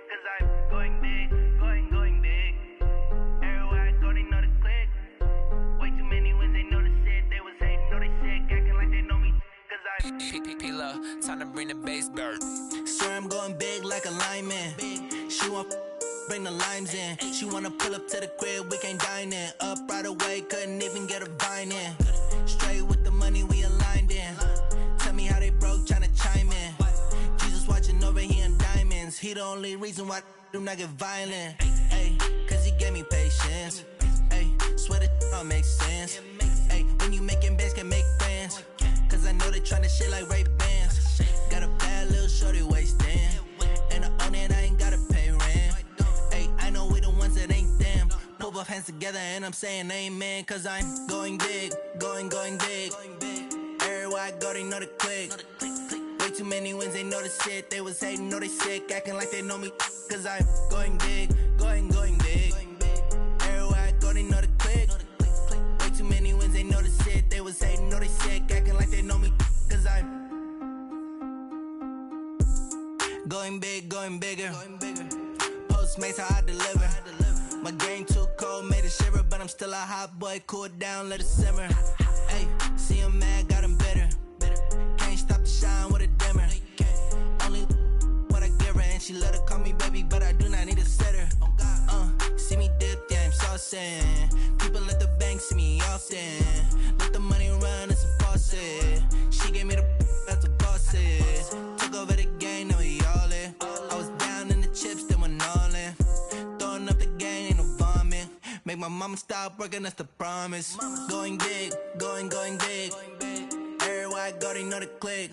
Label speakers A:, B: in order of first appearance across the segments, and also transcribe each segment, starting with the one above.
A: cause I'm going big, going big. Everywhere I go, they know the click. Way too many wins, they know the shit. They was hating, know they sick, acting like they know me, cause I'm
B: P-P-P-Love, time to bring the bass bird.
C: Swear I'm going big like a lineman. She want bring the limes in. She wanna pull up to the crib, we can't dine in. Up right away, couldn't even get a vine in. Straight with the money, we aligned in. Tell me how they broke, tryna chime in. Jesus watching over here in diamonds. He the only reason why I do not get violent. Ay, cause he gave me patience. Ay, swear that all makes sense. Ay, when you making bands, can make friends. Cause I know they tryna shit like Ray-Bans. Got a bad little shorty wasting. And I own it, I ain't gotta pay rent. Ay, I know we the ones that ain't them. Put both hands together and I'm saying amen. Cause I'm going big, going big. Everywhere I go, they know the click. Way too many wins, they know the shit. They was hating, know they sick, acting like they know me. Cause I'm going big, going big. Everywhere I go, they know the click. Way too many wins, they know the shit. They was hating, know they sick, acting like they know me. Cause I'm going big, going bigger. Postmates how I deliver. My game too cold, made it shiver. But I'm still a hot boy, cool it down, let it simmer. Hey, see him mad, got him bitter. Can't stop the shine with a dimmer. Only what I give her, and she let her call me baby, but I do not need a sitter. See me dip, yeah, I'm saucing. People at the bank see me often. Let the money run, it's a faucet. She gave me the that's a boss is. Took over the game, now we all in. I was down in the chips, then went all in. Throwing up the game, ain't no vomit. Make my mama stop working, that's the promise. Going big, going big. Everywhere I go, they know the click.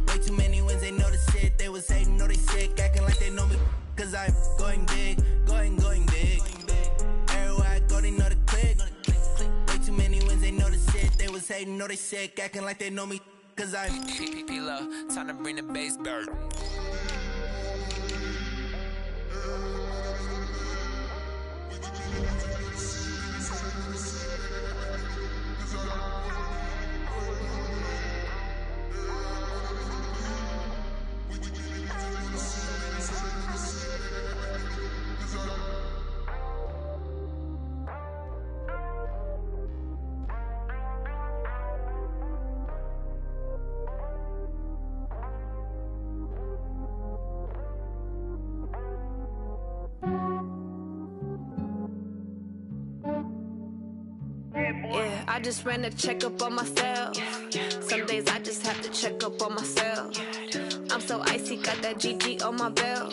C: Way too many wins, they know the shit. They was hating, know they sick, acting like they know me. Cause I'm going big, going big. Everywhere I go, they know the click. Way too many wins, they know the shit. They was hating, know they sick, acting like they know me. Cause I'm
B: P-P-P-Love, time to bring the bass bird.
D: Yeah, I just ran a checkup on myself. Some days I just have to check up on myself. I'm so icy, got that GG on my belt.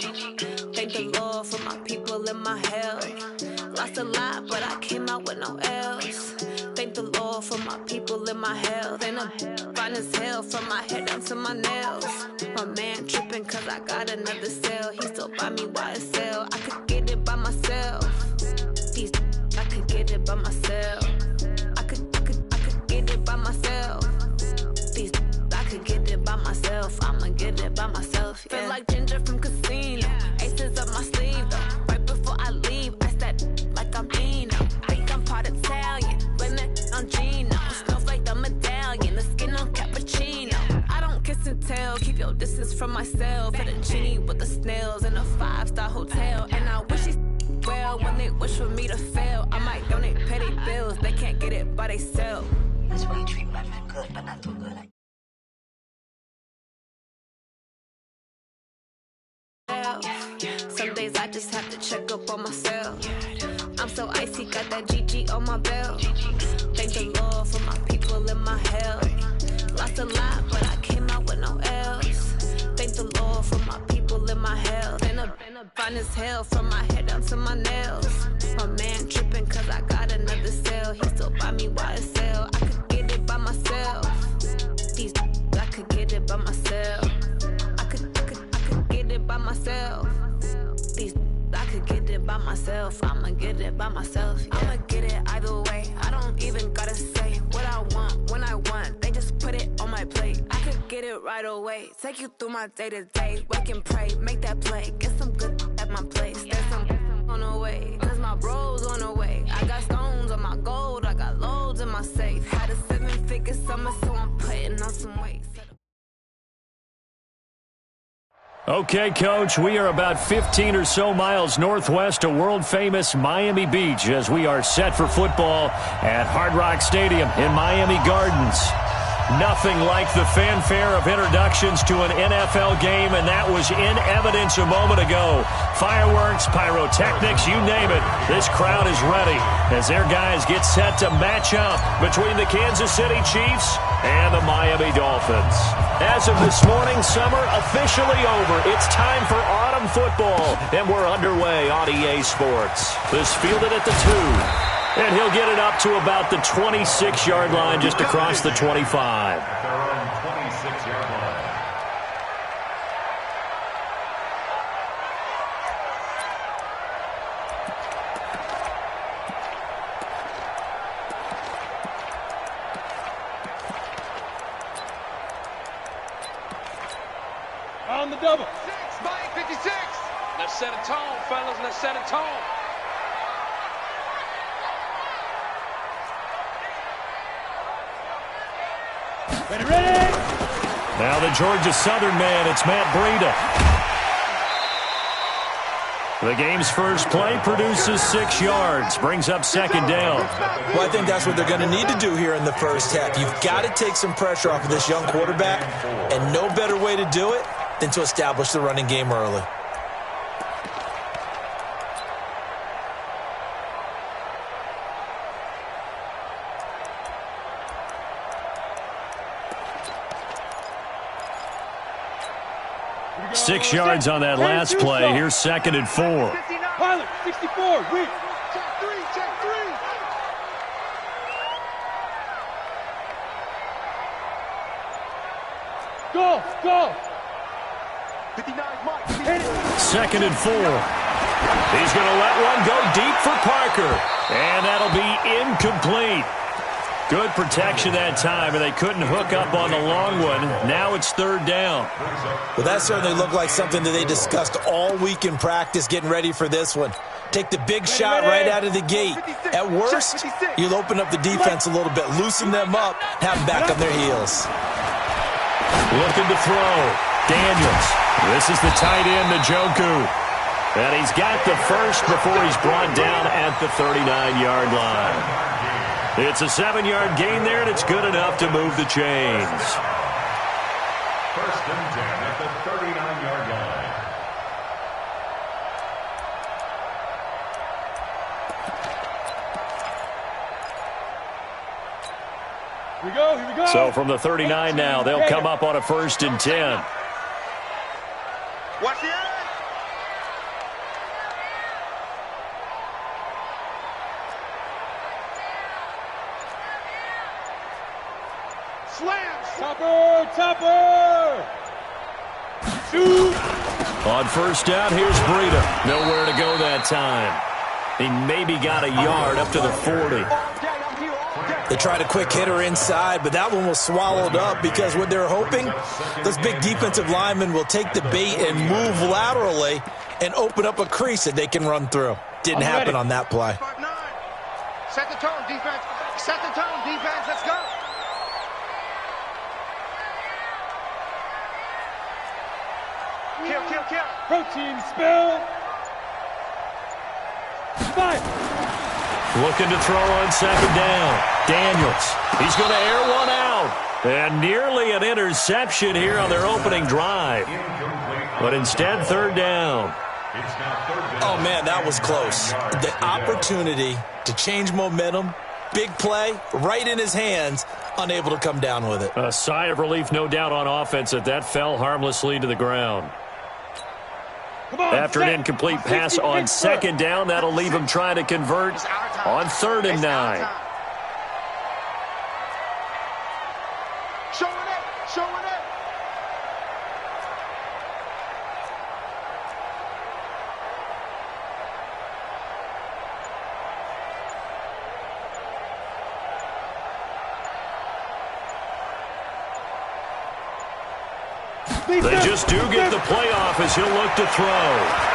D: Thank the Lord for my people and my health. Lost a lot, but I came out with no L's. Thank the Lord for my people and my health. And I'm fine as hell from my head down to my nails. My man tripping cause I got another cell. He still buy me YSL. I could get it by myself. These I could get it by myself. I could get it by myself. These I could get it by myself. I'ma get it by myself. Yeah. Feel like Ginger from Casino. Aces up my sleeve though. Right before I leave, I step like I'm Dino. Think I'm part Italian, blame that on Gino. Smells like the medallion, the skin on cappuccino. I don't kiss and tell, keep your distance from myself. At a genie with the snails in a 5-star hotel. And I wish he well when they wish for me to fail. I might donate, pay their bills, they can't get it by they self.
E: That's why you treat my man good, but not too good.
D: Some days I just have to check up on myself. I'm so icy, got that GG on my belt. Thank the Lord for my people and my health. Lost a lot, but I came out with no L's. Thank the Lord for my people and my health. And I'm fine as hell from my head down to my nails. My man tripping cause I got another cell. He still buy me YSL. I could get it by myself. These I could get it by myself. I could get it by myself. These I could get it by myself. I'ma get it by myself. Yeah. I'ma get it either way. I don't even gotta say what I want when I want. They just put it on my plate. I could get it right away. Take you through my day to day. Wake and pray, make that play. Get some good at my place. There's some on the way. Cause my bros on the way. I got stones on my gold. I got loads in my safe. Had a 7-figure summer, so I'm putting on some weight.
F: Okay, Coach, we are about 15 or so miles northwest of world-famous Miami Beach as we are set for football at Hard Rock Stadium in Miami Gardens. Nothing like the fanfare of introductions to an NFL game, and that was in evidence a moment ago. Fireworks, pyrotechnics, you name it. This crowd is ready as their guys get set to match up between the Kansas City Chiefs and the Miami Dolphins. As of this morning, summer officially over. It's time for autumn football, and we're underway on EA Sports. This fielded at the 2. And he'll get it up to about the 26-yard line, just across the 25.
G: On the double. 6 by 56. Let's set a tone, fellas. Let's set a tone.
F: Ready? Now the Georgia Southern man, it's Matt Breida. The game's first play produces 6 yards, brings up second down.
H: Well, I think that's what they're going to need to do here in the first half. You've got to take some pressure off of this young quarterback, and no better way to do it than to establish the running game early.
F: Six yards on that last play. Here's second and 4.
G: Pilot, 64, reach. Check 3. Go. 59, Mike.
F: Second and 4. He's going to let one go deep for Parker. And that'll be incomplete. Good protection that time, and they couldn't hook up on the long one. Now it's third down.
H: Well, that certainly looked like something that they discussed all week in practice getting ready for this one. Take the big shot right out of the gate. At worst, you'll open up the defense a little bit, loosen them up, have them back on their heels.
F: Looking to throw. Daniels. This is the tight end, Njoku. And he's got the first before he's brought down at the 39-yard line. It's a 7-yard gain there, and it's good enough to move the chains.
I: First and 10 at the 39-yard line.
G: Here we go.
F: So from the 39 now, they'll come up on a first and 10.
G: Watch the end. Topper! Shoot!
F: On first down, here's Breida. Nowhere to go that time. He maybe got a yard up to the 40.
H: They tried a quick hitter inside, but that one was swallowed up because what they're hoping, those big defensive linemen will take the bait and move laterally and open up a crease that they can run through. Didn't happen on that play.
G: Set the tone, defense. Set the tone, defense. Let's go. Kill. Protein spill. 5.
F: Looking to throw on second down. Daniels. He's going to air one out. And nearly an interception here on their opening drive. But instead, third down.
H: Oh, man, that was close. The opportunity to change momentum, big play, right in his hands, unable to come down with it.
F: A sigh of relief, no doubt, on offense that fell harmlessly to the ground. After an incomplete pass on second down, that'll leave him trying to convert on third and 9.
G: Showing it.
F: They just do get the playoff as he'll look to throw.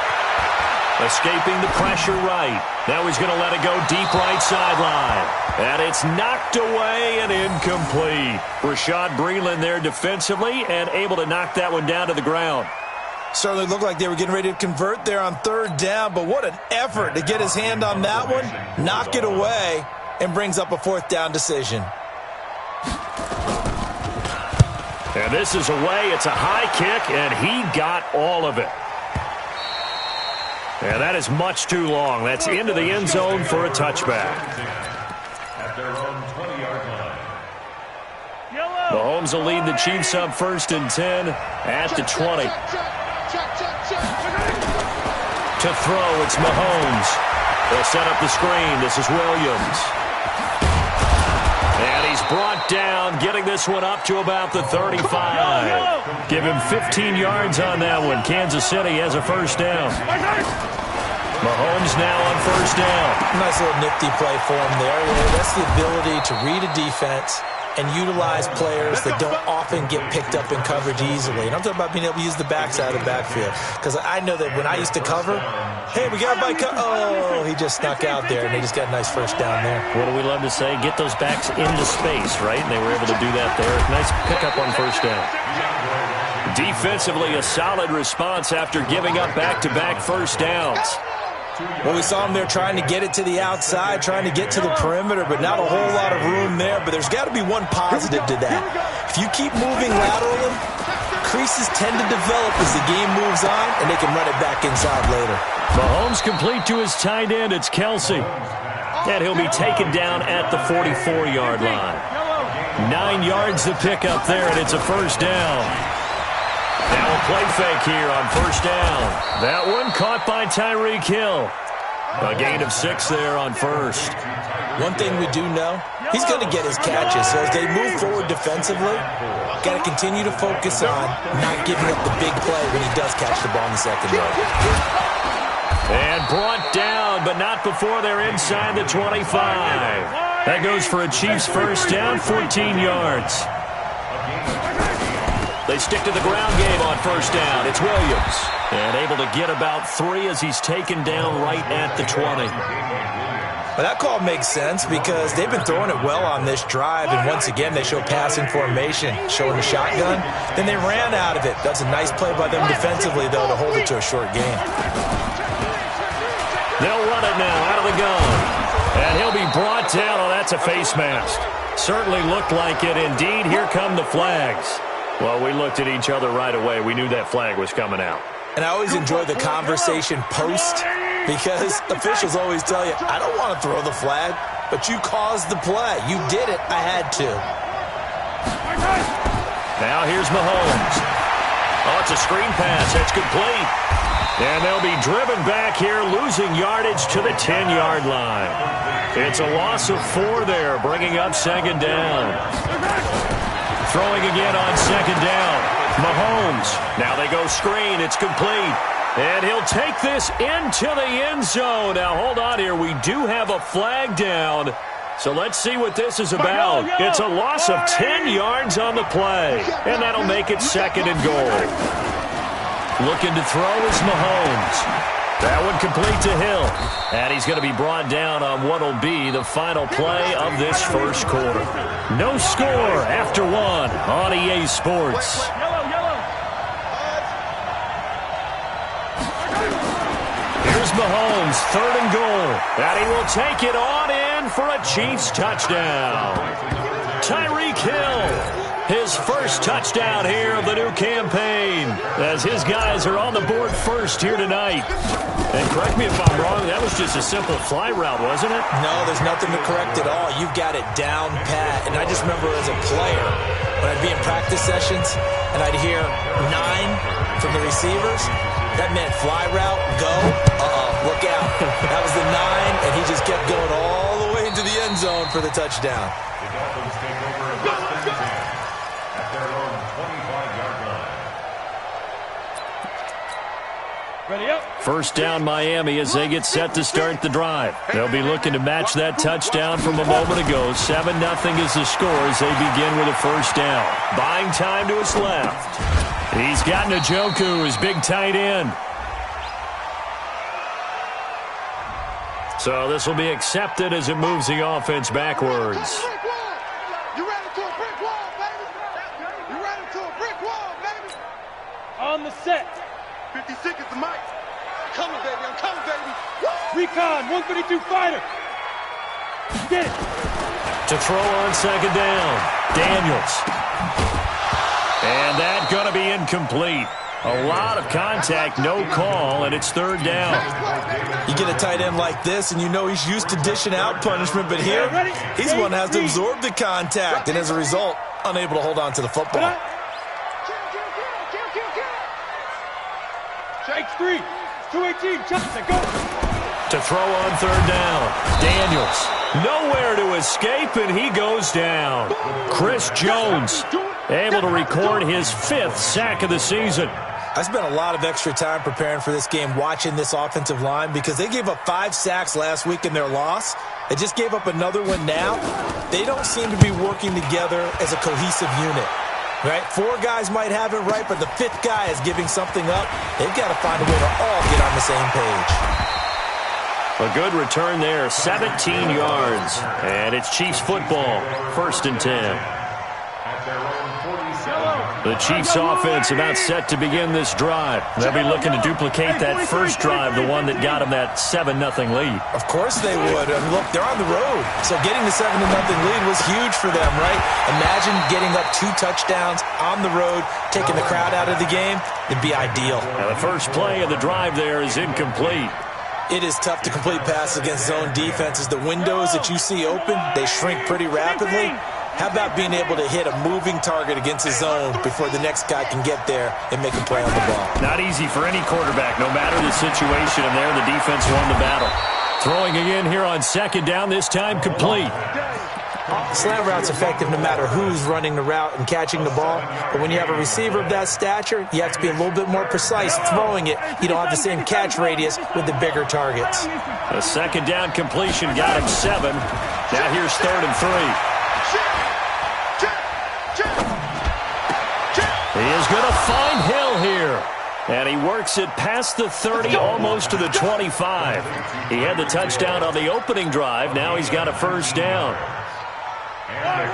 F: Escaping the pressure right. Now he's going to let it go deep right sideline. And it's knocked away and incomplete. Rashad Breeland there defensively and able to knock that one down to the ground.
H: Certainly looked like they were getting ready to convert there on third down, but what an effort to get his hand on that one, knock it away, and brings up a fourth down decision.
F: And this is away. It's a high kick, and he got all of it. And that is much too long. That's into the end zone for a touchback.
I: At their own 20-yard line.
F: Mahomes will lead the Chiefs up 1st and 10 at the 20. To throw, it's Mahomes. They'll set up the screen. This is Williams. And he's brought down, getting this one up to about the 35. Give him 15 yards on that one. Kansas City has a first down. Mahomes now on first down.
H: Nice little nifty play for him there. That's the ability to read a defense and utilize players that don't often get picked up in coverage easily. And I'm talking about being able to use the backside of the backfield. Because I know that when I used to cover, hey, we got by oh, he just snuck out there, and they just got a nice first down there.
F: What do we love to say? Get those backs into space, right? And they were able to do that there. Nice pickup on first down. Defensively, a solid response after giving up back-to-back first downs.
H: Well, we saw him there trying to get it to the outside, trying to get to the perimeter, but not a whole lot of room there. But there's got to be one positive to that. If you keep moving laterally, creases tend to develop as the game moves on, and they can run it back inside later.
F: Mahomes complete to his tight end. It's Kelsey. And he'll be taken down at the 44-yard line. 9 yards to pick up there, and it's a first down. Now a play fake here on first down. That one caught by Tyreek Hill. A gain of 6 there on first.
H: One thing we do know, he's going to get his catches. So as they move forward defensively, got to continue to focus on not giving up the big play when he does catch the ball in the secondary.
F: And brought down, but not before they're inside the 25. That goes for a Chiefs first down, 14 yards. They stick to the ground game on first down. It's Williams. And able to get about 3 as he's taken down right at the 20.
H: Well, that call makes sense because they've been throwing it well on this drive, and once again they show passing formation, showing the shotgun. Then they ran out of it. That's a nice play by them defensively, though, to hold it to a short gain.
F: They'll run it now out of the gun. And he'll be brought down. Oh, that's a face mask. Certainly looked like it. Indeed, here come the flags. Well, we looked at each other right away. We knew that flag was coming out.
H: And I always enjoy the conversation post because officials always tell you, I don't want to throw the flag, but you caused the play. You did it. I had to.
F: Now here's Mahomes. Oh, it's a screen pass. It's complete. And they'll be driven back here, losing yardage to the 10-yard line. It's a loss of 4 there, bringing up second down. Throwing again on second down. Mahomes. Now they go screen. It's complete. And he'll take this into the end zone. Now, hold on here. We do have a flag down. So let's see what this is about. It's a loss of 10 yards on the play. And that'll make it second and goal. Looking to throw is Mahomes. That one complete to Hill. And he's going to be brought down on what will be the final play of this first quarter. No score after 1 on EA Sports. Here's Mahomes, 3rd and goal. And he will take it on in for a Chiefs touchdown. Tyreek Hill. His first touchdown here of the new campaign as his guys are on the board first here tonight. And correct me if I'm wrong, that was just a simple fly route, wasn't it?
H: No, there's nothing to correct at all. You've got it down pat. And I just remember as a player, when I'd be in practice sessions and I'd hear 9 from the receivers, that meant fly route, go, look out. That was the 9, and he just kept going all the way into the end zone for the touchdown.
I: The Dolphins take over a first and 10. Their own 25-yard line.
G: Ready up.
F: First down Miami as they get set to start the drive. They'll be looking to match that touchdown from a moment ago. 7-0 is the score as they begin with a first down. Buying time to his left. He's got Njoku, his big tight end. So this will be accepted as it moves the offense backwards.
G: On the set. 56 is the mic. I'm coming, baby. I'm coming, baby. Recon, 132 fighter. Get it.
F: To throw on second down, Daniels. And that's going to be incomplete. A lot of contact, no call, and it's third down.
H: You get a tight end like this, and you know he's used to dishing out punishment, but here, he's one that has to absorb the contact, and as a result, unable to hold on to the football.
G: Strikes 3, 218, Johnson, go.
F: To throw on third down, Daniels. Nowhere to escape, and he goes down. Chris Jones able to record his 5th sack of the season.
H: I spent a lot of extra time preparing for this game watching this offensive line because they gave up 5 sacks last week in their loss. They just gave up another one now. They don't seem to be working together as a cohesive unit. Right? 4 guys might have it right, but the 5th guy is giving something up. They've got to find a way to all get on the same page.
F: A good return there, 17 yards. And it's Chiefs football, 1st and 10. The Chiefs offense about set to begin this drive. They'll be looking to duplicate that first drive, the one that got them that 7-0 lead.
H: Of course they would. I mean, look, they're on the road. So getting the 7-0 lead was huge for them, right? Imagine getting up 2 touchdowns on the road, taking the crowd out of the game. It'd be ideal.
F: Now the first play of the drive there is incomplete.
H: It is tough to complete passes against zone defenses. The windows that you see open, they shrink pretty rapidly. How about being able to hit a moving target against a zone before the next guy can get there and make a play on the ball?
F: Not easy for any quarterback, no matter the situation, and there the defense won the battle. Throwing again here on second down, this time complete.
H: Slant route's effective no matter who's running the route and catching the ball, but when you have a receiver of that stature, you have to be a little bit more precise throwing it. You don't have the same catch radius with the bigger targets.
F: The second down completion got him 7. Now here's 3rd and 3. He is going to find Hill here. And he works it past the 30, almost to the 25. He had the touchdown on the opening drive. Now he's got a first down.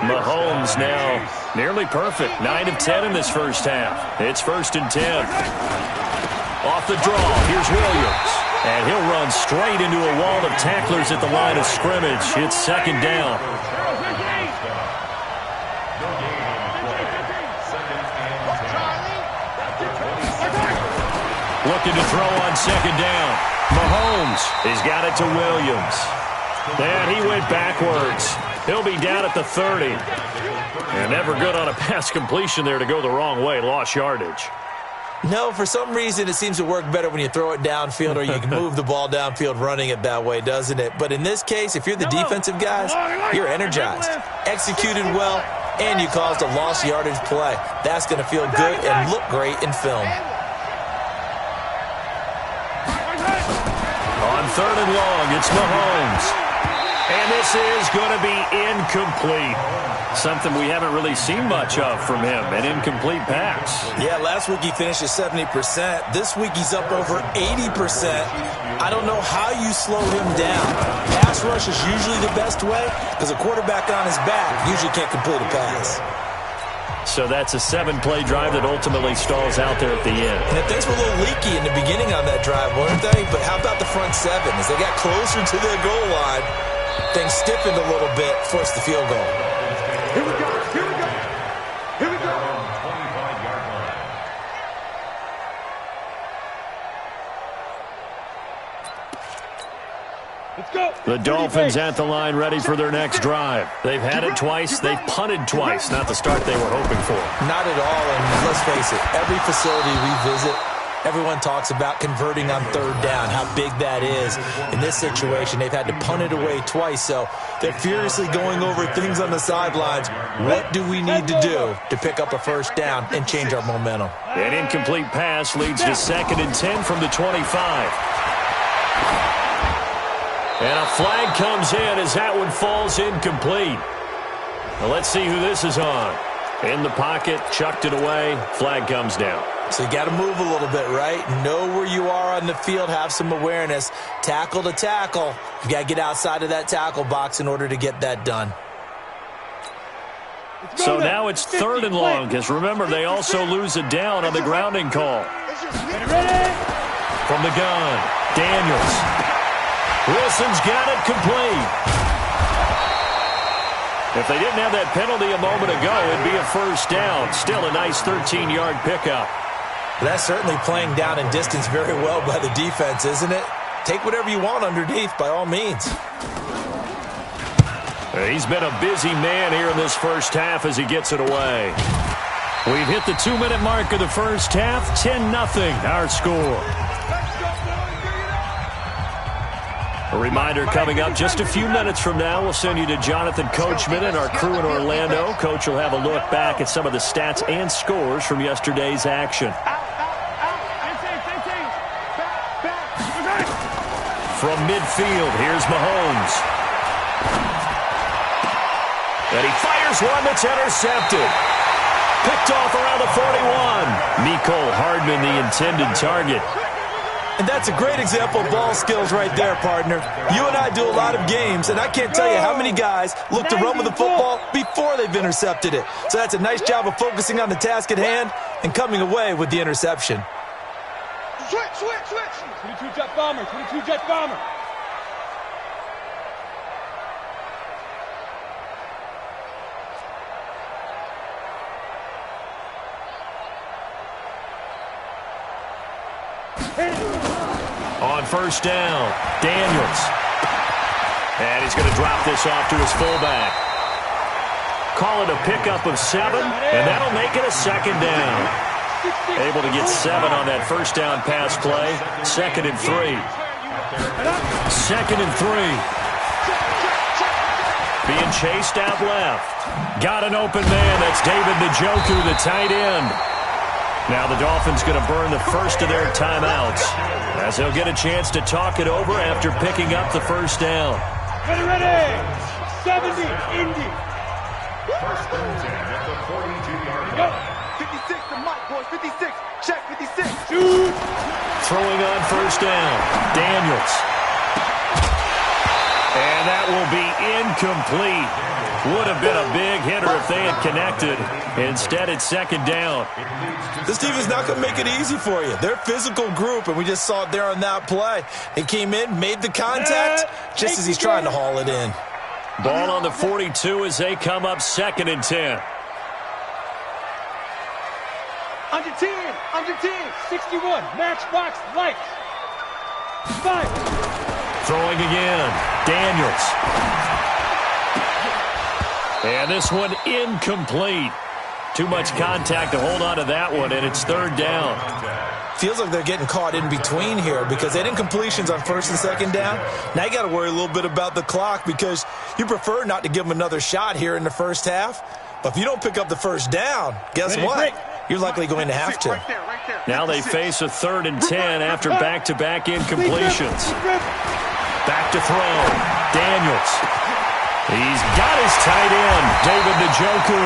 F: Mahomes now nearly perfect. 9 of 10 in this first half. It's 1st and 10. Off the draw, here's Williams. And he'll run straight into a wall of tacklers at the line of scrimmage. It's 2nd down. Looking to throw on second down. Mahomes, he's got it to Williams. And he went backwards. He'll be down at the 30. And never good on a pass completion there to go the wrong way. Lost yardage.
H: No, for some reason it seems to work better when you throw it downfield or you can move the ball downfield running it that way, doesn't it? But in this case, if you're the defensive guys, you're energized, executed well, and you caused a lost yardage play. That's going to feel good and look great in film.
F: On 3rd and long, it's Mahomes. And this is going to be incomplete. Something we haven't really seen much of from him, an incomplete pass.
H: Yeah, last week he finished at 70%. This week he's up over 80%. I don't know how you slow him down. Pass rush is usually the best way because a quarterback on his back usually can't complete a pass.
F: So that's a 7-play drive that ultimately stalls out there at the end.
H: And things were a little leaky in the beginning on that drive, weren't they? But how about the front 7? As they got closer to their goal line, things stiffened a little bit, forced the field goal.
G: Here we go. Here we go. Here we go.
I: 25-yard line.
G: Let's go.
F: The Dolphins at the line ready for their next drive. They've had it twice. They've punted twice. Not the start they were hoping for.
H: Not at all, and let's face it, every facility we visit, everyone talks about converting on 3rd down, how big that is. In this situation, they've had to punt it away twice, so they're furiously going over things on the sidelines. What do we need to do to pick up a first down and change our momentum?
F: An incomplete pass leads to 2nd and 10 from the 25. And a flag comes in as that one falls incomplete. Now let's see who this is on. In the pocket, chucked it away, flag comes down.
H: So you got to move a little bit, right? Know where you are on the field, have some awareness. Tackle to tackle. You got to get outside of that tackle box in order to get that done.
F: So now it's 3rd and long, because remember, they also lose it down on the grounding call. From the gun, Daniels. Wilson's got it complete. If they didn't have that penalty a moment ago, it'd be a first down. Still a nice 13-yard pickup.
H: That's certainly playing down in distance very well by the defense, isn't it? Take whatever you want underneath, by all means.
F: He's been a busy man here in this first half as he gets it away. We've hit the 2-minute mark of the first half. 10-0 our score. A reminder coming up just a few minutes from now. We'll send you to Jonathan Coachman and our crew in Orlando. Coach will have a look back at some of the stats and scores from yesterday's action. From midfield, here's Mahomes. And he fires one that's intercepted. Picked off around the 41. Mecole Hardman, the intended target.
H: And that's a great example of ball skills right there, partner. You and I do a lot of games, and I can't tell you how many guys look to run with the football before they've intercepted it. So that's a nice job of focusing on the task at hand and coming away with the interception.
G: Switch. 22 jet bomber, 22 jet bomber.
F: On first down, Daniels. And he's going to drop this off to his fullback. Call it a pickup of 7, and that'll make it a second down. Able to get 7 on that first down pass play. 2nd and 3. 2nd and 3. Being chased out left. Got an open man. That's David Njoku, the tight end. Now the Dolphins going to burn the first of their timeouts as they'll get a chance to talk it over after picking up the first down.
G: Ready. 70, Indy.
I: First and 10 at the 42-yard line.
G: 56 to Mike, boys. 56. Check 56. Shoot.
F: Throwing on first down, Daniels. And that will be incomplete. Would have been a big hitter if they had connected. Instead, it's second down.
H: This team is not going to make it easy for you. They're a physical group, and we just saw it there on that play. He came in, made the contact, just as he's trying to haul it in.
F: Ball on the 42 as they come up 2nd and 10.
G: Under 10, 61, matchbox lights. 5.
F: Throwing again, Daniels. And this one incomplete. Too much contact to hold on to that one, and it's 3rd down.
H: Feels like they're getting caught in between here because they had incompletions on 1st and 2nd down. Now you got to worry a little bit about the clock because you prefer not to give them another shot here in the first half. But if you don't pick up the first down, guess what? You're likely going to have to.
F: Now they face a 3rd and 10 after back-to-back incompletions. Back to throw. Daniels. He's got his tight end, David Njoku.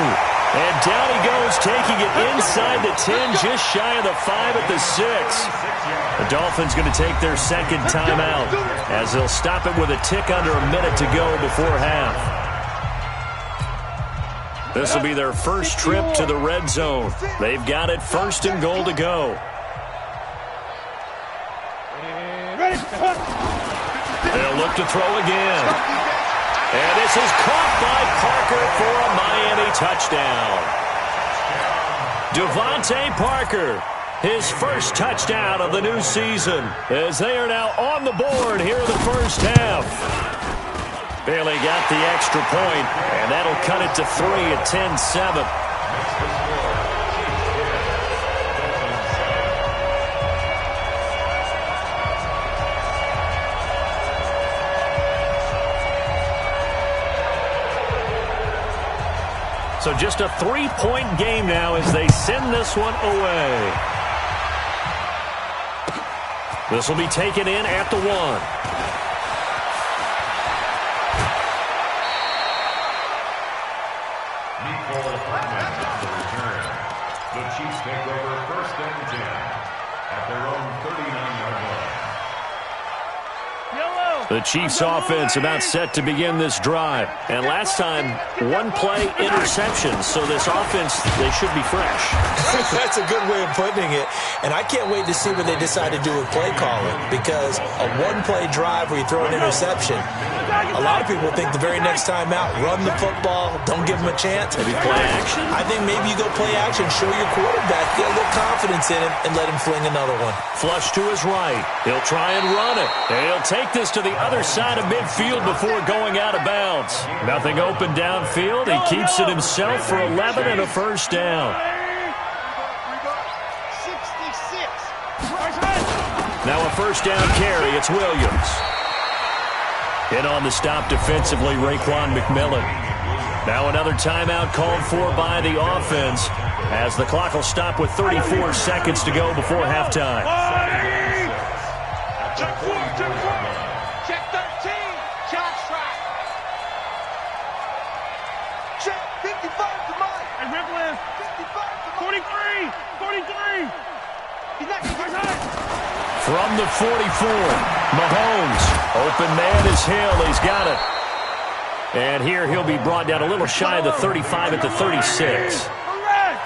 F: And down he goes, taking it inside the 10, just shy of the 5 at the 6. The Dolphins going to take their 2nd timeout as they'll stop it with a tick under a minute to go before half. This will be their first trip to the red zone. They've got it 1st and goal to go. They'll look to throw again. And this is caught by Parker for a Miami touchdown. Devontae Parker, his first touchdown of the new season, as they are now on the board here in the first half. Bailey got the extra point, and that'll cut it to 3 at 10-7. So just a 3-point game now as they send this one away. This will be taken in at the 1.
I: Mecole Hardman on the return. The Chiefs take over 1st and 10 at their own 39-yard line.
G: Yellow.
F: The Chiefs offense about set to begin this drive. And last time, one-play interceptions. So this offense, they should be fresh.
H: That's a good way of putting it. And I can't wait to see what they decide to do with play calling. Because a one-play drive where you throw an interception, a lot of people think the very next time out, run the football, don't give them a chance.
F: Maybe play action?
H: I think maybe you go play action, show your quarterback, get a little confidence in him, and let him fling another one.
F: Flush to his right. He'll try and run it. And he'll take this to the other side of midfield before going out of bounds. Nothing open downfield. He keeps it himself for 11 and a first down.
G: 66.
F: Now a first down carry. It's Williams. In on the stop defensively, Raekwon McMillan. Now another timeout called for by the offense as the clock will stop with 34 seconds to go before halftime.
G: Check 4, check 4. Check 13. Check strike. Check 55 to Mike. And Ripley. 55 to 43. 43. He's not going to
F: From the 44, Mahomes. Open man is Hill. He's got it. And here he'll be brought down a little shy of the 35 at the 36.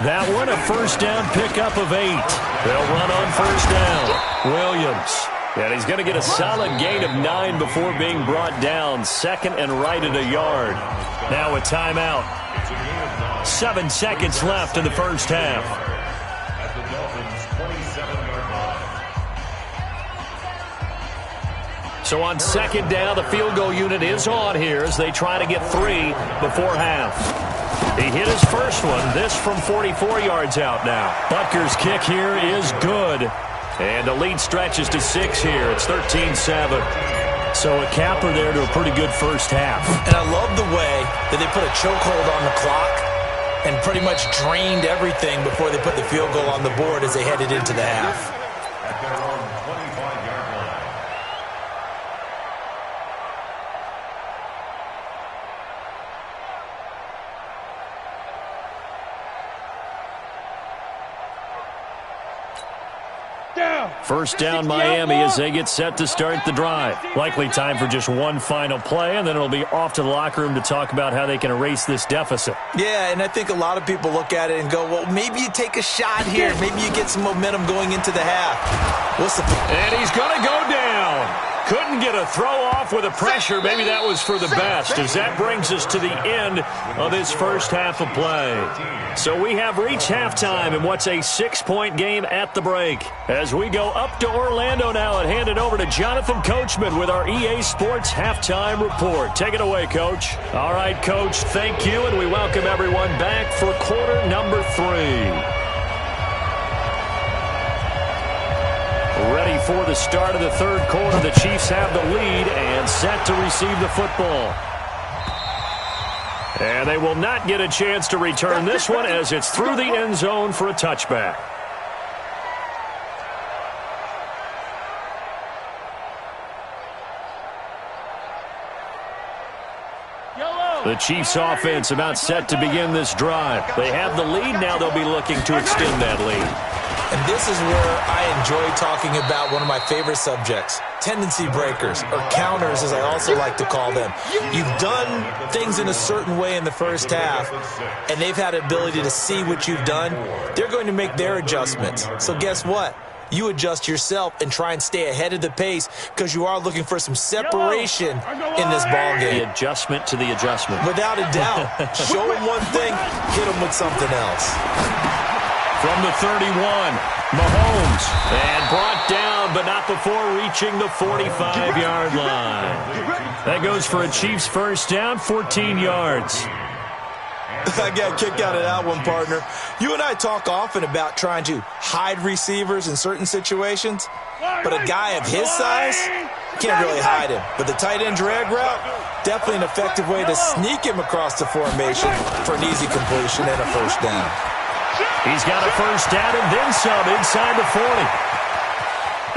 F: That one, a first down pickup of 8. They'll run on first down. Williams. And he's going to get a solid gain of 9 before being brought down. Second and right at a yard. Now a timeout. 7 seconds left in the first half.
I: At the Dolphins' 27-yard line.
F: So on second down, the field goal unit is on here as they try to get 3 before half. He hit his first one, this from 44 yards out now. Butker's kick here is good. And the lead stretches to 6 here. It's 13-7. So a capper there to a pretty good first half.
H: And I love the way that they put a chokehold on the clock and pretty much drained everything before they put the field goal on the board as they headed into the half.
I: At their own 25-yard line.
F: First down Miami as they get set to start the drive. Likely time for just one final play, and then it'll be off to the locker room to talk about how they can erase this deficit.
H: Yeah, and I think a lot of people look at it and go, well, maybe you take a shot here. Maybe you get some momentum going into the half.
F: And he's going to go down. Couldn't get a throw off with the pressure. Maybe that was for the best, as that brings us to the end of this first half of play. So we have reached halftime in what's a 6-point game at the break. As we go up to Orlando now and hand it over to Jonathan Coachman with our EA Sports Halftime Report. Take it away, Coach. All right, Coach, thank you, and we welcome everyone back for quarter number 3. Ready for the start of the third quarter. The Chiefs have the lead and set to receive the football. And they will not get a chance to return this one as it's through the end zone for a touchback. The Chiefs offense about set to begin this drive. They have the lead. Now they'll be looking to extend that lead.
H: And this is where I enjoy talking about one of my favorite subjects, tendency breakers, or counters as I also like to call them. You've done things in a certain way in the first half, and they've had the ability to see what you've done. They're going to make their adjustments. So guess what? You adjust yourself and try and stay ahead of the pace because you are looking for some separation in this ball game.
F: The adjustment to the adjustment.
H: Without a doubt. Show them one thing, hit them with something else.
F: From the 31, Mahomes, and brought down, but not before reaching the 45-yard line. That goes for a Chiefs first down, 14 yards.
H: I got a kick out of that one, partner. You and I talk often about trying to hide receivers in certain situations, but a guy of his size, can't really hide him. But the tight end drag route, definitely an effective way to sneak him across the formation for an easy completion and a first down.
F: He's got a first down and then some inside the 40.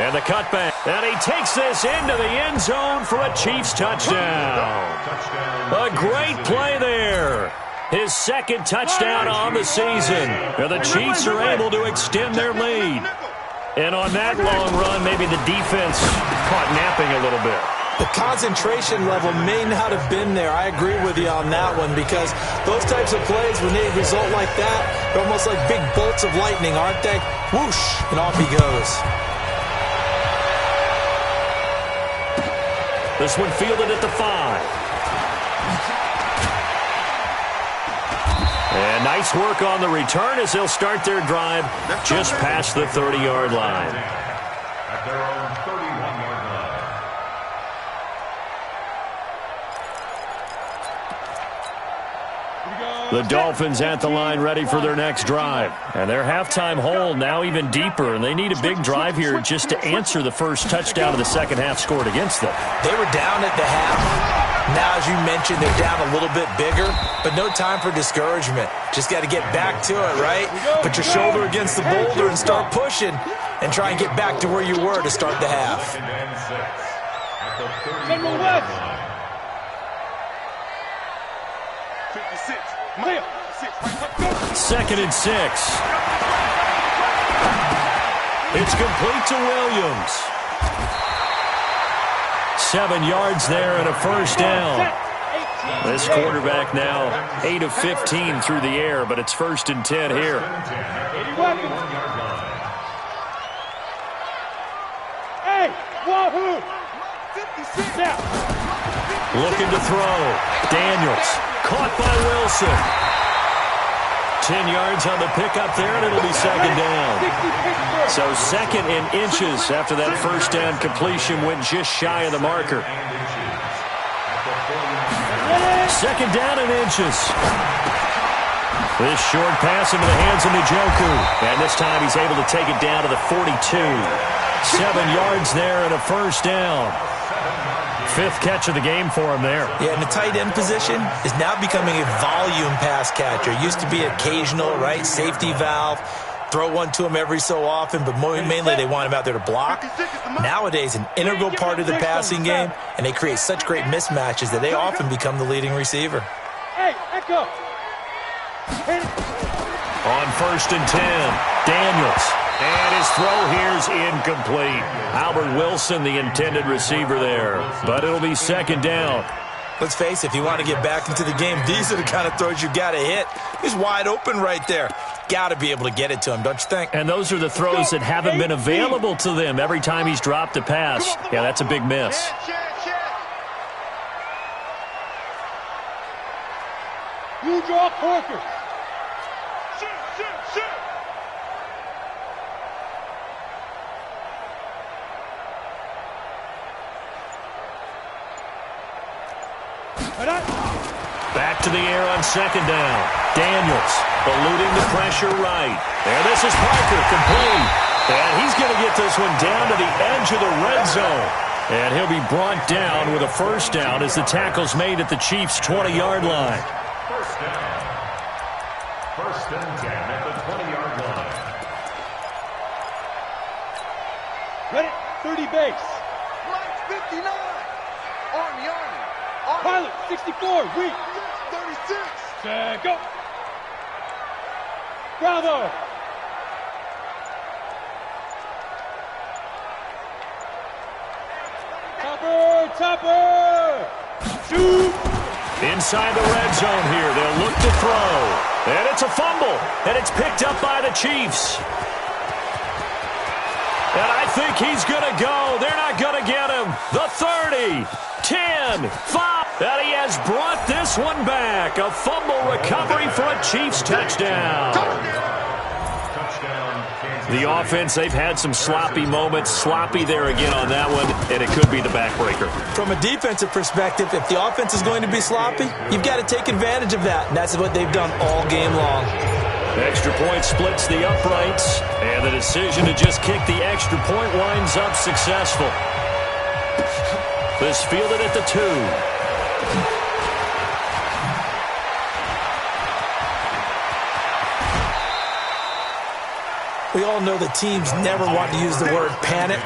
F: And the cutback. And he takes this into the end zone for a Chiefs touchdown. A great play there. His second touchdown on the season. And the Chiefs are able to extend their lead. And on that long run, maybe the defense caught napping a little bit.
H: The concentration level may not have been there. I agree with you on that one, because those types of plays, when they result like that, they're almost like big bolts of lightning, aren't they? Whoosh, and off he goes.
F: This one fielded at the 5. And nice work on the return as they'll start their drive just past the 30-yard line.
I: At their own 31-yard line.
F: The Dolphins at the line ready for their next drive. And their halftime hole now even deeper, and they need a big drive here just to answer the first touchdown of the second half scored against them.
H: They were down at the half. Now, as you mentioned, they're down a little bit bigger, but no time for discouragement. Just got to get back to it, right? Put your shoulder against the boulder and start pushing and try and get back to where you were to start the half.
I: Second and 6 at the 30-yard line.
F: 2nd and 6. It's complete to Williams. 7 yards there and a first down. This quarterback now 8 of 15 through the air, but it's 1st and 10 here.
G: Hey, wahoo!
F: Looking to throw. Daniels caught by Wilson. 10 yards on the pickup there, and it'll be 2nd down. So 2nd and inches after that first down completion went just shy of the marker. 2nd down and inches. This short pass into the hands of Njoku. And this time he's able to take it down to the 42. 7 yards there and a first down. 5th catch of the game for him there.
H: Yeah, and the tight end position is now becoming a volume pass catcher. Used to be occasional, right? Safety valve. Throw one to him every so often, but mainly they want him out there to block. Nowadays, an integral part of the passing game, and they create such great mismatches that they often become the leading receiver.
G: Hey, Echo!
F: On 1st and 10, Daniels. And his throw here's incomplete. Albert Wilson, the intended receiver there. But it'll be 2nd down.
H: Let's face it, if you want to get back into the game, these are the kind of throws you got to hit. He's wide open right there. Got to be able to get it to him, don't you think?
F: And those are the throws that haven't been available to them every time he's dropped a pass. Yeah, that's a big miss.
G: You draw Corker.
F: Back to the air on 2nd down. Daniels eluding the pressure right. And this is Parker, complete. And he's going to get this one down to the edge of the red zone. And he'll be brought down with a first down as the tackle's made at the Chiefs' 20-yard line.
I: First down. 1st and 10 at the 20-yard line.
G: Ready? 30 base.
J: Lights 59. Army.
G: Pilot 64. Weak.
J: 36.
G: Go. Bravo. Topper. Shoot.
F: Inside the red zone here. They'll look to throw. And it's a fumble. And it's picked up by the Chiefs. And I think he's going to go. They're not going to get him. The 30, 10, 5. And he has brought this one back. A fumble recovery for a Chiefs touchdown. The offense, they've had some sloppy moments. Sloppy there again on that one, and it could be the backbreaker.
H: From a defensive perspective, if the offense is going to be sloppy, you've got to take advantage of that, and that's what they've done all game long.
F: Extra point splits the uprights, and the decision to just kick the extra point winds up successful. This fielded at the 2.
H: We all know the teams never want to use the word panic,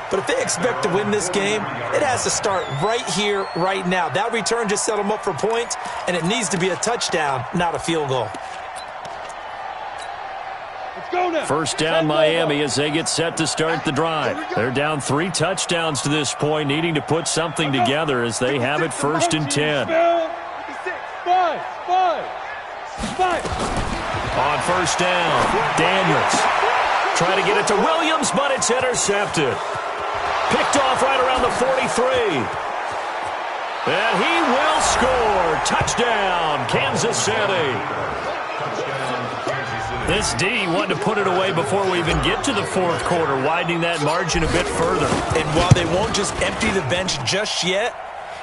H: but if they expect to win this game, it has to start right here, right now. That return just set them up for points, and it needs to be a touchdown, not a field goal.
G: Let's go.
F: First down Miami as they get set to start the drive. They're down 3 touchdowns to this point, needing to put something together as they have it 1st and 10. On first down, Daniels. Try to get it to Williams, but it's intercepted. Picked off right around the 43. And he will score. Touchdown, Kansas City. This D wanted to put it away before we even get to the 4th quarter, widening that margin a bit further.
H: And while they won't just empty the bench just yet,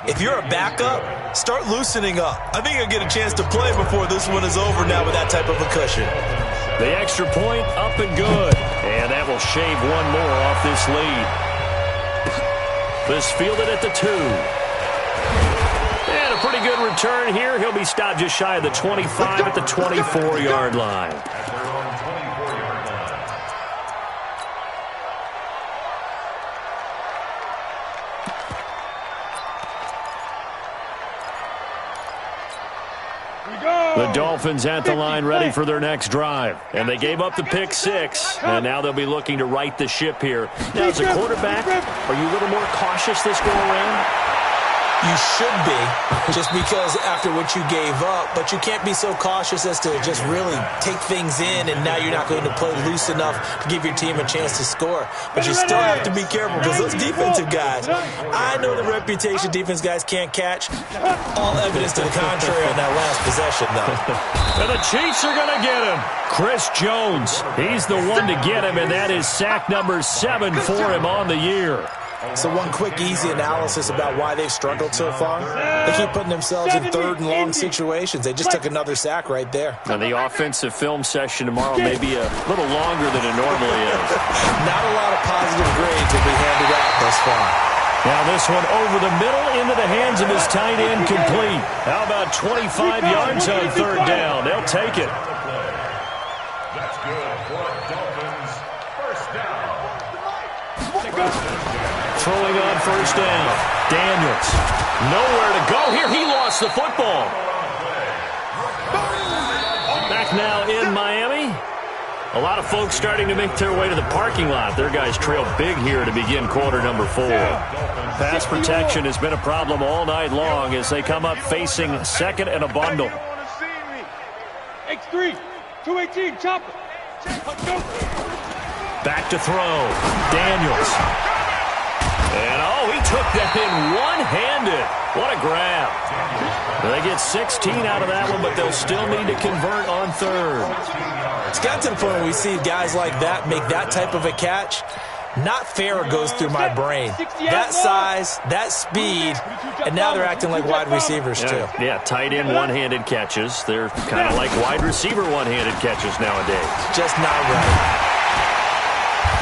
H: if you're a backup, start loosening up. I think you'll get a chance to play before this one is over now with that type of a cushion.
F: The extra point up and good. And that will shave one more off this lead. This fielded at the 2. And a pretty good return here. He'll be stopped just shy of the 25 at the 24-yard line. The Dolphins at the line ready for their next drive. And they gave up the pick 6, and now they'll be looking to right the ship here. Now, as a quarterback, are you a little more cautious this go around?
H: You should be, just because after what you gave up, but you can't be so cautious as to just really take things in, and now you're not going to play loose enough to give your team a chance to score. But you still have to be careful because those defensive guys, I know the reputation defense guys can't catch. All evidence to the contrary on that last possession, though.
F: And the Chiefs are going to get him. Chris Jones, he's the one to get him, and that is sack number 7 for him on the year.
H: So one quick, easy analysis about why they've struggled so far. They keep putting themselves in 3rd and long situations. They just took another sack right there.
F: And the offensive film session tomorrow may be a little longer than it normally is.
H: Not a lot of positive grades will be handed out thus far.
F: Now this one over the middle into the hands of his tight end complete. How about 25 yards on 3rd down? They'll take it.
I: That's good for Dolphins. First down.
F: Throwing on first down. Daniels. Nowhere to go here. He lost the football. Back now in Miami. A lot of folks starting to make their way to the parking lot. Their guys trail big here to begin quarter number 4. Pass protection has been a problem all night long as they come up facing 2nd and a bundle.
G: X3, 218, chopper.
F: Back to throw. Daniels. And, he took that in one-handed. What a grab. They get 16 out of that one, but they'll still need to convert on 3rd.
H: It's got to the point where we see guys like that make that type of a catch. Not fair goes through my brain. That size, that speed, and now they're acting like wide receivers, too.
F: Yeah, tight end one-handed catches. They're kind of like wide receiver one-handed catches nowadays.
H: Just not right.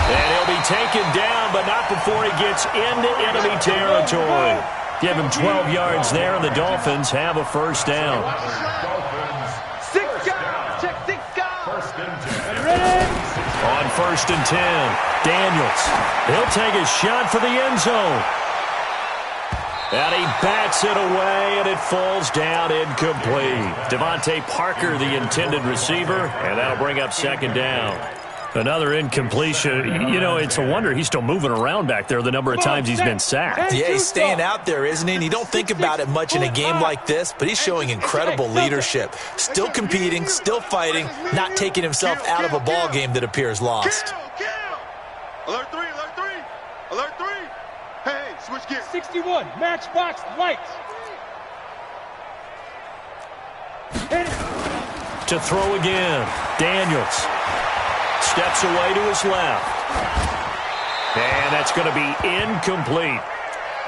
F: And he'll be taken down, but not before he gets into enemy territory. Give him 12 yards there, and the Dolphins have a first down.
J: 6 guys. Check 6 guys.
I: First and 10.
J: Ready?
F: On 1st and 10, Daniels. He'll take a shot for the end zone. And he bats it away, and it falls down incomplete. Devontae Parker, the intended receiver, and that'll bring up 2nd down. Another incompletion. You know, it's a wonder he's still moving around back there the number of times he's been sacked.
H: Yeah, he's staying out there, isn't he? And you don't think about it much in a game like this, but he's showing incredible leadership. Still competing, still fighting, not taking himself out of a ball game that appears lost.
J: Alert 3, alert 3, alert 3. Hey, switch gears.
G: 61, matchbox lights.
F: To throw again, Daniels. Steps away to his left. And that's going to be incomplete.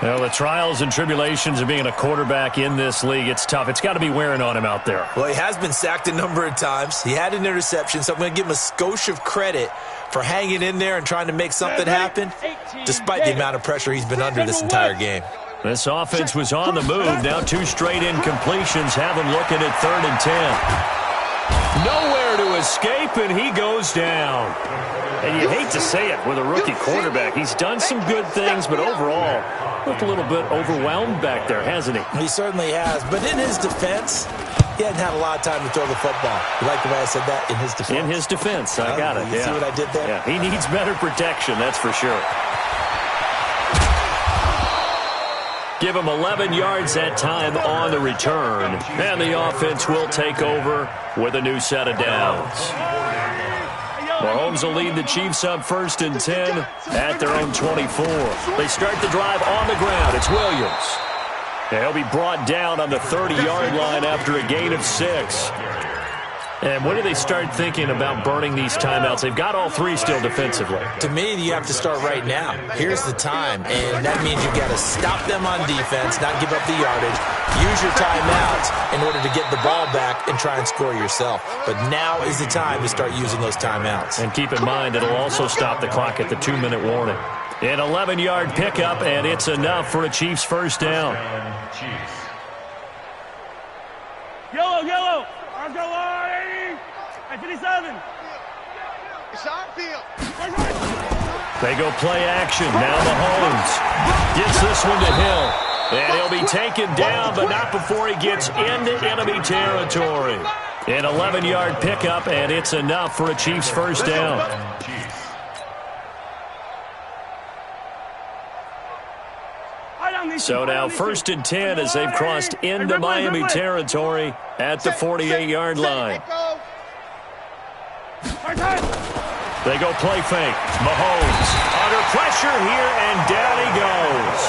F: Well, the trials and tribulations of being a quarterback in this league, it's tough. It's got to be wearing on him out there.
H: Well, he has been sacked a number of times. He had an interception, so I'm going to give him a skosh of credit for hanging in there and trying to make something happen, despite the amount of pressure he's been under this entire game.
F: This offense was on the move. Now 2 straight incompletions have him looking at 3rd and 10. Nowhere to escape, and he goes down. And you hate to say it with a rookie quarterback. He's done some good things, but overall, looked a little bit overwhelmed back there, hasn't he?
H: He certainly has. But in his defense, he hadn't had a lot of time to throw the football. You like the way I said that? In his defense?
F: In his defense. I got it.
H: You see what I did there?
F: Yeah, he needs better protection, that's for sure. Give him 11 yards that time on the return. And the offense will take over with a new set of downs. Mahomes will lead the Chiefs up 1st and 10 at their own 24. They start the drive on the ground. It's Williams. He'll be brought down on the 30-yard line after a gain of 6. And when do they start thinking about burning these timeouts? They've got all 3 still defensively.
H: To me, you have to start right now. Here's the time, and that means you've got to stop them on defense, not give up the yardage, use your timeouts in order to get the ball back and try and score yourself. But now is the time to start using those timeouts.
F: And keep in mind, it'll also stop the clock at the 2-minute warning. An 11-yard pickup, and it's enough for a Chiefs first down.
G: Yellow. Let's go, 80. At 57.
J: It's our field.
F: They go play action. Now Mahomes gets this one to Hill. And he'll be taken down, but not before he gets into enemy territory. An 11-yard pickup, and it's enough for a Chiefs first down. So now 1st and 10 as they've crossed into Miami territory at the 48-yard line. They go play fake. Mahomes under pressure here, and down he goes.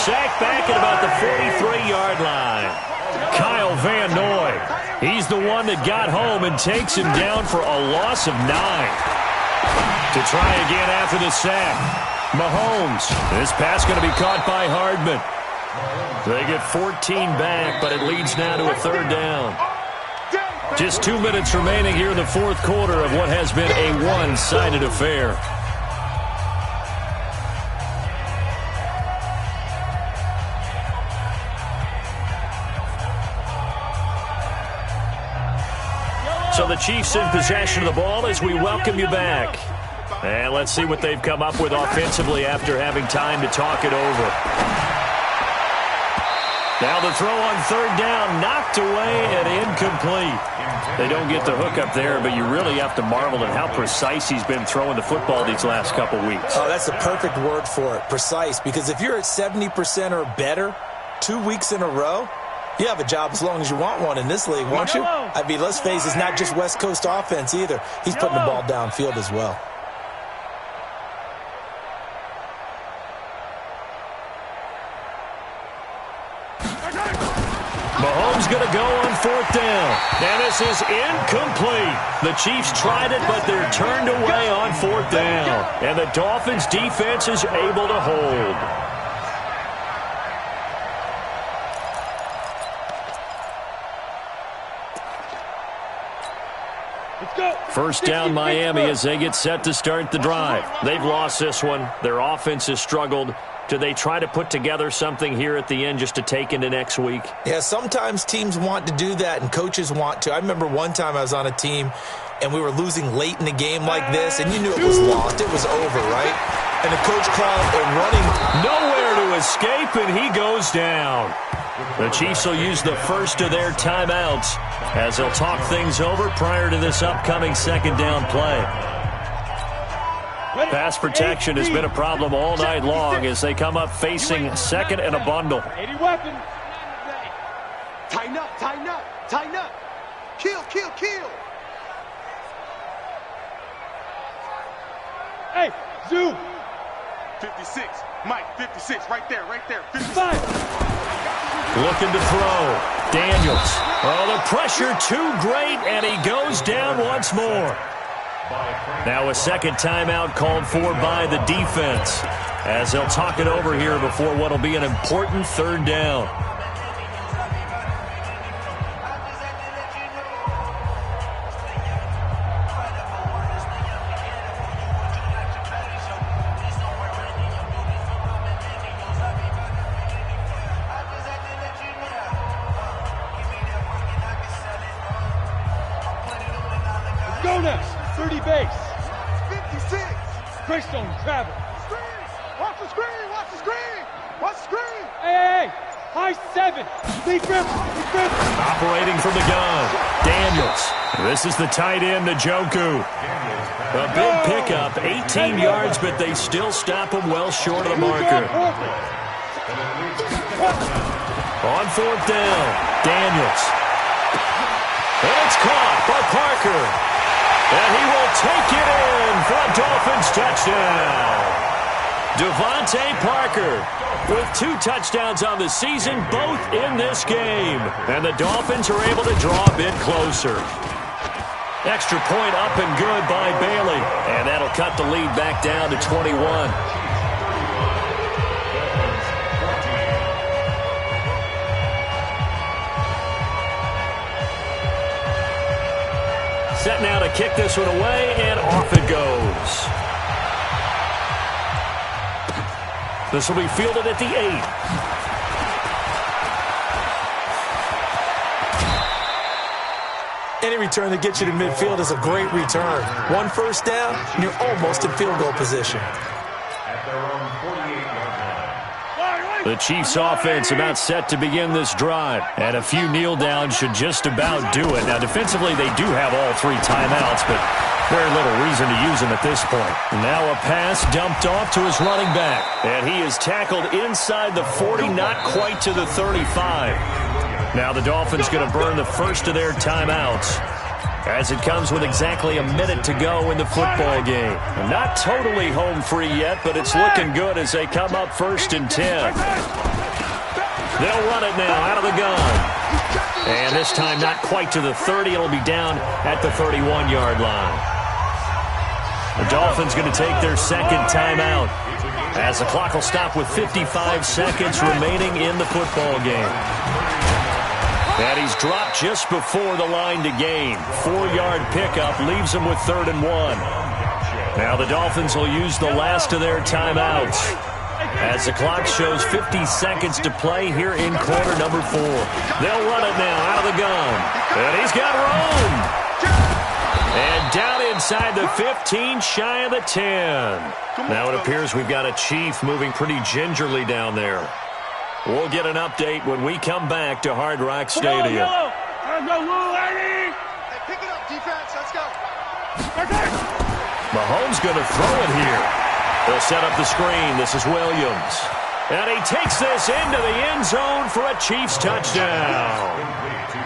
F: Sacked back at about the 43-yard line. Kyle Van Noy. He's the one that got home and takes him down for a loss of 9. To try again after the sack. Mahomes. This pass going to be caught by Hardman. They get 14 back, but it leads now to a 3rd down. Just 2 minutes remaining here in the 4th quarter of what has been a one-sided affair. So the Chiefs in possession of the ball as we welcome you back. And let's see what they've come up with offensively after having time to talk it over. Now the throw on 3rd down, knocked away and incomplete. They don't get the hook up there, but you really have to marvel at how precise he's been throwing the football these last couple weeks.
H: Oh, that's the perfect word for it, precise. Because if you're at 70% or better 2 weeks in a row, you have a job as long as you want one in this league, won't you? I mean, let's face it, it's not just West Coast offense either. He's putting the ball downfield as well.
F: Mahomes going to go on 4th down. And this is incomplete. The Chiefs tried it, but they're turned away on 4th down. And the Dolphins' defense is able to hold. First down Miami as they get set to start the drive. They've lost this one. Their offense has struggled. Do they try to put together something here at the end just to take into next week?
H: Yeah, sometimes teams want to do that and coaches want to. I remember one time I was on a team and we were losing late in the game like this, and you knew it was lost. It was over, right? And the coach called a running.
F: Nowhere to escape, and he goes down. The Chiefs will use the first of their timeouts as they'll talk things over prior to this upcoming 2nd down play. Pass protection has been a problem all night long as they come up facing 2nd and a bundle.
G: 80 weapon.
J: Tighten up, tighten up, tighten up. Kill, kill, kill.
G: Hey, zoom.
J: 56. Mike, 56. Right there, 56.
F: Looking to throw. Daniels. Oh, the pressure too great, and he goes down once more. Now a 2nd timeout called for by the defense as they'll talk it over here before what will be an important 3rd down.
G: Go next. 30 base.
J: 56.
G: Greystone, travel. Watch the screen, watch the screen, watch the screen. Hey, high 7. Defense.
F: Operating from the gun, Daniels. This is the tight end, Njoku. A big pickup, 18 yards, but they still stop him well short of the marker. On 4th down, Daniels. And it's caught by Parker. And he will take it in for a Dolphins touchdown. Devontae Parker with 2 touchdowns on the season, both in this game. And the Dolphins are able to draw a bit closer. Extra point up and good by Bailey. And that'll cut the lead back down to 21. Set now to kick this one away, and off it goes. This will be fielded at the 8.
H: Any return that gets you to midfield is a great return. 1 first down, and you're almost in field goal position.
I: At their own 48-yard line.
F: The Chiefs offense about set to begin this drive, and a few kneel downs should just about do it. Now defensively they do have all 3 timeouts, but very little reason to use them at this point. Now a pass dumped off to his running back, and he is tackled inside the 40, not quite to the 35. Now the Dolphins going to burn the first of their timeouts, as it comes with exactly a minute to go in the football game. Not totally home free yet, but it's looking good as they come up 1st and 10. They'll run it now out of the gun. And this time not quite to the 30. It'll be down at the 31-yard line. The Dolphins going to take their second timeout, as the clock will stop with 55 seconds remaining in the football game. And he's dropped just before the line to gain. 4-yard pickup leaves him with 3rd and 1. Now the Dolphins will use the last of their timeouts, as the clock shows 50 seconds to play here in quarter number 4. They'll run it now out of the gun. And he's got room. And down inside the 15, shy of the 10. Now it appears we've got a Chief moving pretty gingerly down there. We'll get an update when we come back to Hard Rock Stadium.
J: Hey, pick it up, defense. Let's go.
F: Mahomes going to throw it here. They'll set up the screen. This is Williams. And he takes this into the end zone for a Chiefs touchdown.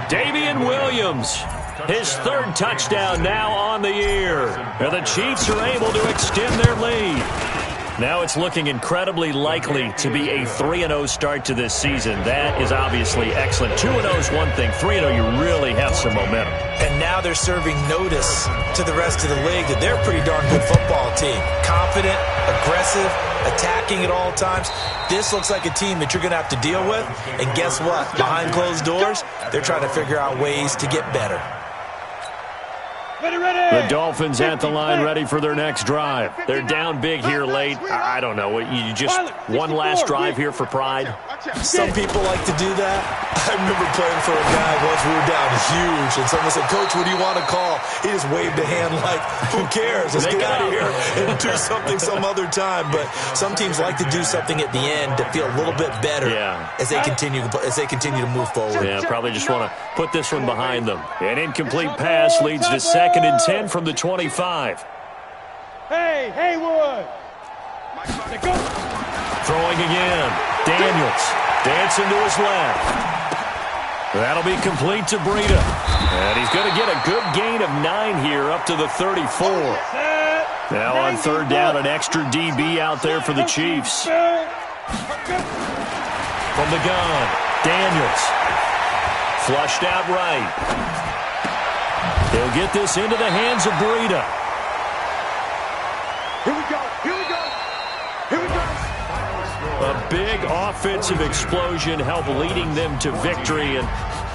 F: Damian Williams, his 3rd touchdown now on the year. And the Chiefs are able to extend their lead. Now it's looking incredibly likely to be a 3-0 start to this season. That is obviously excellent. 2-0 is one thing. 3-0, you really have some momentum.
H: And now they're serving notice to the rest of the league that they're a pretty darn good football team. Confident, aggressive, attacking at all times. This looks like a team that you're going to have to deal with. And guess what? Behind closed doors, they're trying to figure out ways to get better.
F: The Dolphins at the line ready for their next drive. They're down big here late. I don't know. You just one last drive here for pride?
H: Some people like to do that. I remember playing for a guy once we were down huge, and someone said, "Coach, what do you want to call?" He just waved a hand like, who cares? Let's get out of here and do something some other time. But some teams like to do something at the end to feel a little bit better as they continue to move forward.
F: Yeah, probably just want to put this one behind them. An incomplete pass leads to 2nd and 10 from the 25.
G: Hey, Haywood.
F: Throwing again. Daniels dancing to his left. That'll be complete to Breida. And he's going to get a good gain of 9 here up to the 34. Now on 3rd down, an extra DB out there for the Chiefs. From the gun, Daniels. Flushed out right. He'll get this into the hands of Breida.
J: Here we go. Here we go. Here we go.
F: A big offensive explosion helped leading them to victory. And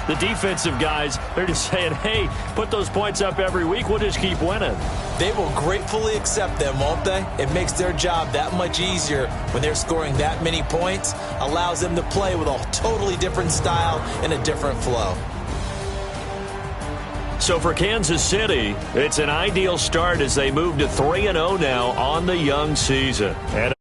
F: the defensive guys, they're just saying, hey, put those points up every week. We'll just keep winning.
H: They will gratefully accept them, won't they? It makes their job that much easier when they're scoring that many points. Allows them to play with a totally different style and a different flow.
F: So for Kansas City, it's an ideal start as they move to 3-0 now on the young season. And